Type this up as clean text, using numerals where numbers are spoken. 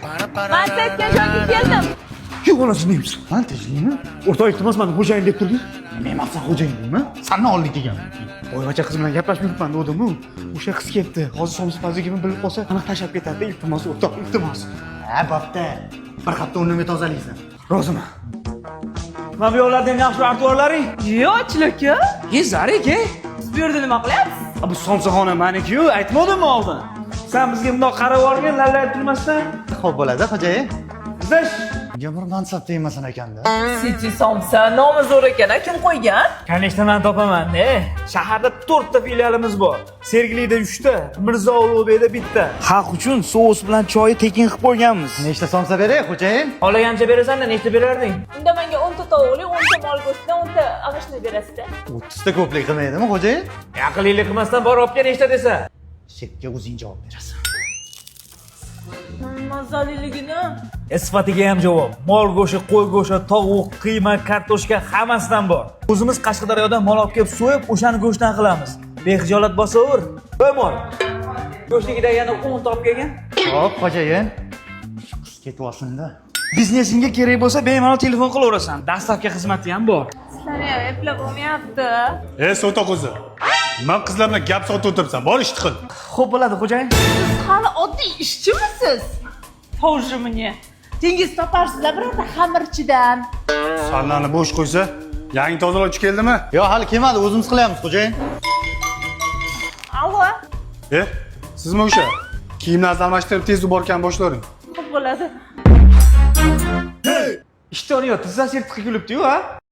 Men aytgan joyga keldim. Yo'q, onasi neymiz? Men tinchlikmi? O'rtoq, iltimos, men xo'jayin deb turdi. Men maqsad xo'jayin deyman. Sanni oldik degan. Boyvacha qiz bilan gaplashib yuribman dedim-ku. O'sha qiz kelibdi. Hozir somsa fazligimni bilib qolsa, aniq tashlab ketadi. Iltimos, o'rtoq, iltimos. Ha, bo'pti. Bir hafta o'rnimga tozalaysan. Roziman. Mana bu yo'llarda ham yaxshi artvorlaring. Yo'q, chilaka. Zarek-a? Siz bu yerda nima qilyapsiz? Bu somsaxona meniki-ku, aytmadimmi oldin? Sen bizga bundoq qarab olgin, lallay turmasdan. Xo'p bo'ladi, xo'jayin. Bizdash. Menga bir mansab tegmasin ekanda. Siti somsa nomi zo'r ekan, kim qo'ygan? Конечно, men topaman-da. Shaharda 4 ta filialimiz bor. Sergelida 3 ta, Mirzo Ulug'bekda bitta. Xalq uchun sous bilan choyni tekin qilib qo'yganmiz. Nechta somsa beray, xo'jayin? Xohlagancha berasan-da, nechta berarding? Unda menga 10 ta tovuqli, 10 ta mol go'shtidan 10 ta ag'ishni berasiz-da. 30 ta ko'plik qilmaydimi, xo'jayin? Aqllilik qilmasdan borib olib kel nechta desa. Shekka o'zing javob berasan. Mazaliligini. Sifatiga ham javob. Mol go'shti, qo'y go'shti, tovuq, qiyma, kartoshka hammasidan bor. O'zimiz Qashqadaryodan mol olib kelib so'yib, o'shani go'shtdan qilamiz. Bexijolat bosaver. Qo'y mol. Go'shtligida yana 10 ta olib kelgin. Xo'p, xo'jayin. Shu qiz ketib olsin-da. Biznesingga kerak bo'lsa, bemalol telefon qilaverasan. Dastlabki xizmati ham bor. Sizlar ham eplab olmayapti. So'ta qizi. Men qizlar bilan gap so'tib o'tiribsan. Bor ishni qil. Xo'p bo'ladi, xo'jayin. Siz hali oddiy ishchimisiz? Tovjimini. Dengiz toparsizlar birorta xamirchidan. Sallani bo'sh qo'ysa, yangi tozalovchi keldimi? Yo'q, hali kelmadi, o'zimiz qilyapmiz, xo'jayin. Allo. Sizmi o'sha? Kiyimlarni almashtirib tez yuborgan boshlaring. Xo'p bo'ladi. Ishton yo'q, tizzasi yirtiq kulibdi-yu, ha?